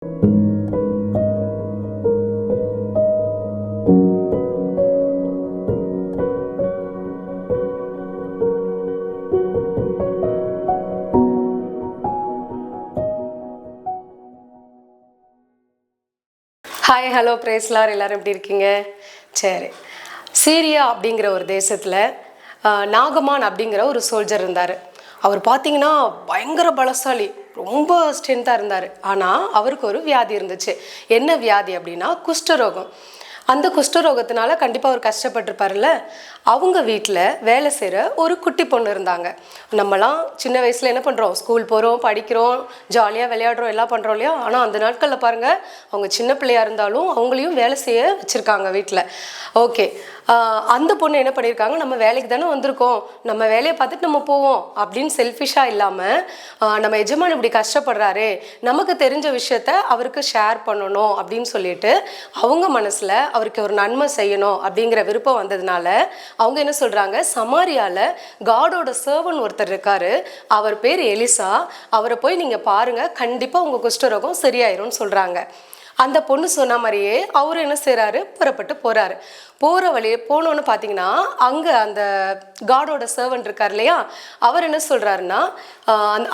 Hi, hello, பிரேஸ்லார். எல்லோரும் எப்படி இருக்கீங்க? சரி. சீரியா அப்படிங்கிற ஒரு தேசத்தில் நாகமான் அப்படிங்கிற ஒரு சோல்ஜர் இருந்தார். அவர் பார்த்தீங்கன்னா பயங்கர பலசாலி, ரொம்ப ஸ்ட்ரென்த்தாக இருந்தார். ஆனால் அவருக்கு ஒரு வியாதி இருந்துச்சு. என்ன வியாதி அப்படின்னா குஷ்டரோகம். அந்த குஷ்டரோகத்தினால கண்டிப்பாக அவர் கஷ்டப்பட்டிருப்பார்ல. அவங்க வீட்டில் வேலை செய்கிற ஒரு குட்டி பொண்ணு இருந்தாங்க. நம்மலாம் சின்ன வயசில் என்ன பண்ணுறோம், ஸ்கூல் போகிறோம், படிக்கிறோம், ஜாலியாக விளையாடுறோம், எல்லாம் பண்ணுறோம் இல்லையா? ஆனால் அந்த நாட்களில் பாருங்கள், அவங்க சின்ன பிள்ளையாக இருந்தாலும் அவங்களையும் வேலை செய்ய வச்சுருக்காங்க வீட்டில். ஓகே, அந்த பொண்ணு என்ன பண்ணியிருக்காங்க, நம்ம வேலைக்கு தானே வந்திருக்கோம், நம்ம வேலையை பார்த்துட்டு நம்ம போவோம் அப்படின்னு செல்ஃபிஷாக இல்லாமல், நம்ம எஜமான் இப்படி கஷ்டப்படுறாரு, நமக்கு தெரிஞ்ச விஷயத்த அவருக்கு ஷேர் பண்ணணும் அப்படின்னு சொல்லிட்டு அவங்க மனசில் அவருக்கு ஒரு நன்மை செய்யணும் அப்படிங்கிற விருப்பம் வந்ததுனால அவங்க என்ன சொல்கிறாங்க, சமாரியாவில் காடோட சர்வன் ஒருத்தர் இருக்கார், அவர் பேர் எலிசா, அவரை போய் நீங்கள் பாருங்கள், கண்டிப்பாக உங்கள் குஷ்டரோகம் சரியாயிரும்னு சொல்கிறாங்க. அந்த பொண்ணு சொன்ன மாதிரியே அவர் என்ன செய்கிறாரு, புறப்பட்டு போகிறாரு. போகிற வழி போனோன்னு பார்த்தீங்கன்னா அங்கே அந்த காடோட சர்வன்ட் இருக்கார் இல்லையா, அவர் என்ன சொல்கிறாருன்னா,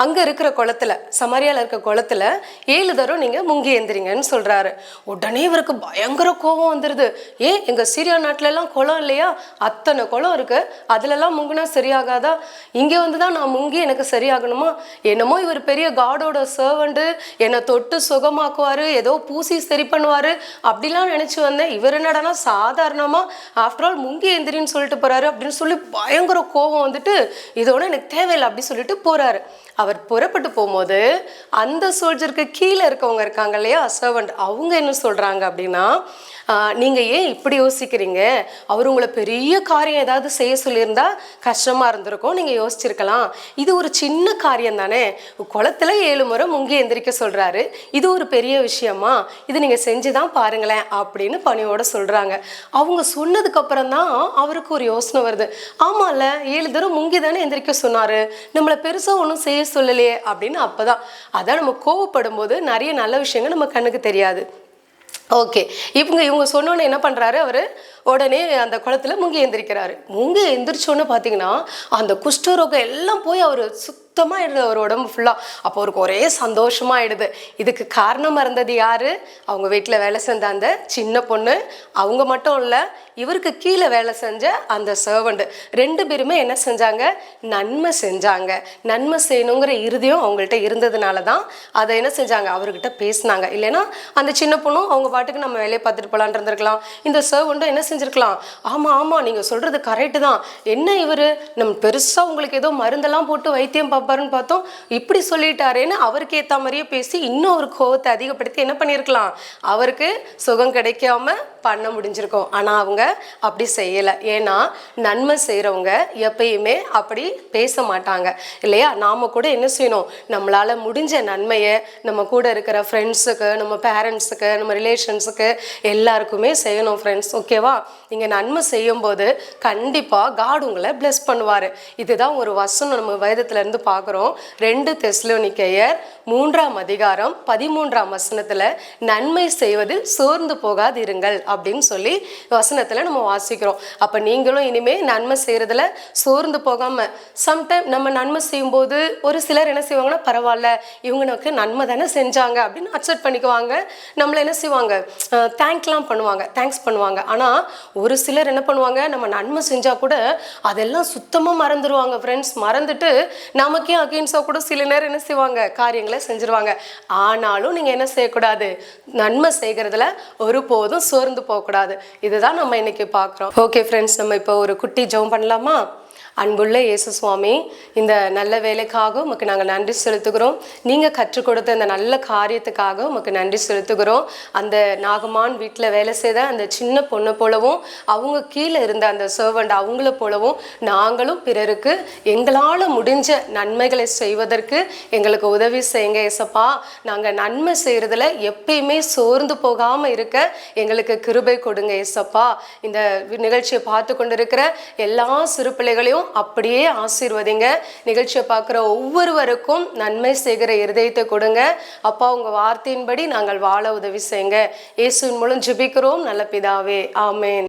அங்கே இருக்கிற குளத்தில், சமாரியாவில் இருக்கிற குளத்தில் 7 தடவை நீங்கள் முங்கி எந்திரிங்கன்னு சொல்கிறாரு. உடனே இவருக்கு பயங்கர கோபம் வந்துடுது. ஏன் எங்கள் சீரியா நாட்டிலலாம் குளம் இல்லையா, அத்தனை குளம் இருக்குது, அதிலெல்லாம் முங்கினா சரியாகாதா, இங்கே வந்து தான் நான் முங்கி எனக்கு சரியாகணுமா, என்னமோ இவர் பெரிய காடோட சர்வன்ட்டு, என்னை தொட்டு சுகமாக்குவார், ஏதோ பூசி சரி பண்ணுவார் அப்படிலாம் நினச்சி வந்தேன். இவர் என்னடானா சாதாரணமாக ஆஃப்டர் ஆல் முங்கி எந்திரின்னு சொல்லிட்டு போறாரு அப்படின்னு சொல்லி பயங்கர கோபம் வந்துட்டு, இதோட எனக்கு தேவையில்லை அப்படி சொல்லிட்டு போறாரு. அவர் புறப்பட்டு போகும்போது அந்த சோல்ஜருக்கு கீழே இருக்கவங்க இருக்காங்க இல்லையா, சர்வன்ட், அவங்க என்ன சொல்றாங்க அப்படின்னா, நீங்க ஏன் இப்படி யோசிக்கிறீங்க, அவர் உங்களை பெரிய காரியம் ஏதாவது செய்ய சொல்லியிருந்தா கஷ்டமா இருந்திருக்கும், நீங்க யோசிச்சிருக்கலாம், இது ஒரு சின்ன காரியம் தானே, குளத்துல 7 முறை முங்கி எந்திரிக்க சொல்றாரு, இது ஒரு பெரிய விஷயமா, இது நீங்க செஞ்சுதான் பாருங்களேன் அப்படின்னு பணியோட சொல்றாங்க. அவங்க சொன்னதுக்கு அப்புறம் தான் அவருக்கு ஒரு யோசனை வருது. ஆமால, 7 தடவை முங்கி தானே எந்திரிக்க சொன்னாரு, நம்மளை பெருசா ஒன்றும் செய்ய சொல்லலையே அப்படின்னு. அப்பதான் அதான் நம்ம கோவப்படும் போது நிறைய நல்ல விஷயங்கள் நம்ம கண்ணுக்கு தெரியாது. ஓகே, இவங்க சொன்னோன்னு என்ன பண்ணுறாரு, அவர் உடனே அந்த குளத்துல முங்கி எந்திரிக்கிறாரு. முங்கி எந்திரிச்சோன்னு பார்த்தீங்கன்னா அந்த குஷ்டரோகம் எல்லாம் போய் அவர் சுத்தமாக ஆயிடுது, அவர் உடம்பு ஃபுல்லாக. அப்போ அவருக்கு ஒரே சந்தோஷமாக ஆயிடுது. இதுக்கு காரணமாக இருந்தது யார், அவங்க வீட்டில் வேலை செஞ்ச அந்த சின்ன பொண்ணு, அவங்க மட்டும் இல்லை, இவருக்கு கீழே வேலை செஞ்ச அந்த சர்வண்ட், 2 பேருமே என்ன செஞ்சாங்க, நன்மை செஞ்சாங்க. நன்மை செய்யணுங்கிற இறுதியும் அவங்கள்ட்ட இருந்ததுனால தான் அதை என்ன செஞ்சாங்க, அவர்கிட்ட பேசினாங்க. இல்லைன்னா அந்த சின்ன பொண்ணும் அவங்க பாட்டுக்கு நம்ம வேலையை பார்த்துட்டு போகலான் இருந்திருக்கலாம். இந்த சர்வண்ட்டும் என்ன செஞ்சுருக்கலாம், ஆமாம் நீங்கள் சொல்கிறது கரெக்டு தான், என்ன இவர் நம்ம பெருசாக உங்களுக்கு ஏதோ மருந்தெல்லாம் போட்டு வைத்தியம் பார்ப்பாருன்னு பார்த்தோம், இப்படி சொல்லிட்டாரேன்னு அவருக்கு ஏற்ற மாதிரியே பேசி இன்னும் ஒரு கோவத்தை அதிகப்படுத்தி என்ன பண்ணியிருக்கலாம், அவருக்கு சுகம் கிடைக்காம பண்ண முடிஞ்சிருக்கும். ஆனால் அவங்க அப்படி செய்யலை. ஏன்னா நன்மை செய்கிறவங்க எப்பயுமே அப்படி பேச மாட்டாங்க இல்லையா. நாம் கூட என்ன செய்யணும், நம்மளால் முடிஞ்ச நன்மையை நம்ம கூட இருக்கிற ஃப்ரெண்ட்ஸுக்கு, நம்ம பேரண்ட்ஸுக்கு, நம்ம ரிலேஷன்ஸுக்கு எல்லாருக்குமே செய்யணும் ஃப்ரெண்ட்ஸ். ஓகேவா, நீங்கள் நன்மை செய்யும்போது கண்டிப்பாக காட் உங்களை பிளஸ் பண்ணுவார். இதுதான் ஒரு வசனம் நம்ம வேதத்திலேருந்து பார்க்குறோம். 2 தெசலோனிக்கேயர் 3ஆம் அதிகாரம் 13ஆம் வசனத்தில், நன்மை செய்வதில் சோர்ந்து போகாதிருங்கள் அப்படின்னு சொல்லி வசனத்தில் நம்ம வாசிக்கிறோம். அப்போ நீங்களும் இனிமேல் நன்மை செய்கிறதுல சோர்ந்து போகாமல், சம்டைம் நம்ம நன்மை செய்யும்போது ஒரு சிலர் என்ன செய்வாங்கன்னா, பரவாயில்ல இவங்க நமக்கு நன்மை தானே செஞ்சாங்க அப்படின்னு அக்செப்ட் பண்ணிக்குவாங்க, நம்மளை என்ன செய்வாங்க, தேங்க்லாம் பண்ணுவாங்க, தேங்க்ஸ் பண்ணுவாங்க. ஆனால் ஒரு சிலர் என்ன பண்ணுவாங்க, நம்ம நன்மை செஞ்சால் கூட அதெல்லாம் சுத்தமாக மறந்துடுவாங்க ஃப்ரெண்ட்ஸ். மறந்துட்டு நமக்கே அகெயின்ஸ்டாக கூட சில நேரம் என்ன செய்வாங்க, காரியங்களை செஞ்சுருவாங்க. ஆனாலும் நீங்கள் என்ன செய்யக்கூடாது, நன்மை செய்கிறதுல ஒருபோதும் சோர்ந்து போகக்கூடாது. இதுதான் நம்ம இன்னைக்கு பார்க்குறோம். ஓகே ஃப்ரெண்ட்ஸ், நம்ம இப்போ ஒரு குட்டி ஜெபம் பண்ணலாமா? அன்புள்ள இயேசு சுவாமி, இந்த நல்ல வேலைக்காக உமக்கு நாங்கள் நன்றி செலுத்துகிறோம். நீங்கள் கற்றுக் கொடுத்த இந்த நல்ல காரியத்துக்காக உமக்கு நன்றி செலுத்துகிறோம். அந்த நாகமான் வீட்டில் வேலை செய்த அந்த சின்ன பொண்ணை போலவும், அவங்க கீழே இருந்த அந்த சர்வண்ட் அவங்கள போலவும் நாங்களும் பிறருக்கு எங்களால் முடிஞ்ச நன்மைகளை செய்வதற்கு எங்களுக்கு உதவி செய்யுங்க ஏசப்பா. நாங்கள் நன்மை செய்கிறதுல எப்பயுமே சோர்ந்து போகாமல் இருக்க எங்களுக்கு கிருபை கொடுங்க ஏசப்பா. இந்த நிகழ்ச்சியை பார்த்து கொண்டு இருக்கிற எல்லா சிறு பிள்ளைகளையும் அப்படியே ஆசீர்வதிங்க. நிகழ்ச்சியை பார்க்குற ஒவ்வொருவருக்கும் நன்மை செய்கிற இருதயத்தை கொடுங்க. அப்பா, உங்கள் வார்த்தையின்படி நாங்கள் வாழ உதவி செய்யுங்க. இயேசுவின் மூலம் ஜெபிக்கிறோம் நல்ல பிதாவே, ஆமென்.